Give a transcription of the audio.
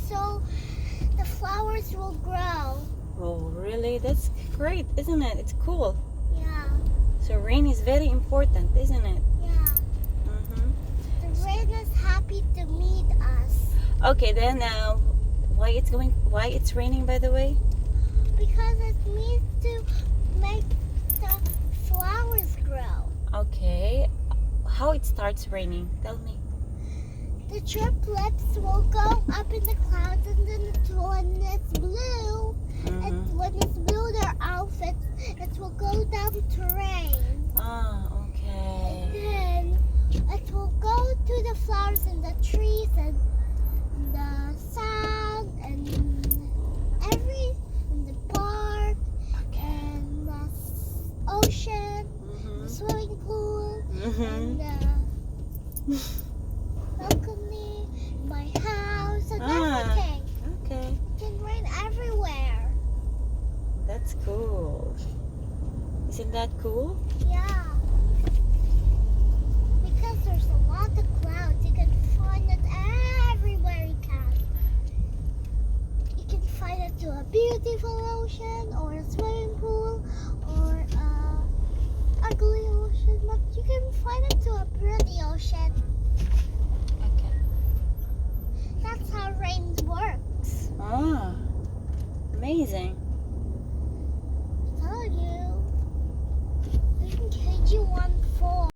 so the flowers will grow. Oh, really? That's great, isn't it? It's cool. Yeah, So rain is very important, isn't it? yeah. Mm-hmm. The rain is happy to meet us Okay, then why it's raining, by the way? because it needs to make the flowers grow. Okay. How it starts raining? Tell me. The driplets will go up in the clouds, and then when it's blue, Mm-hmm. and when it's blue, their outfits, it will go down to rain. Ah, okay. And then it will go to the flowers and the trees and the sun and and the park and the ocean, the swimming pool, and the balcony, my house, and everything. Okay. It can rain everywhere. That's cool. Isn't that cool? Yeah. Because there's a lot of clouds, you can find it everywhere you can. You can find it to a beautiful ocean or a swimming pool or a ugly ocean, but you can find it to a pretty ocean. Okay. That's how rain works. Ah, amazing.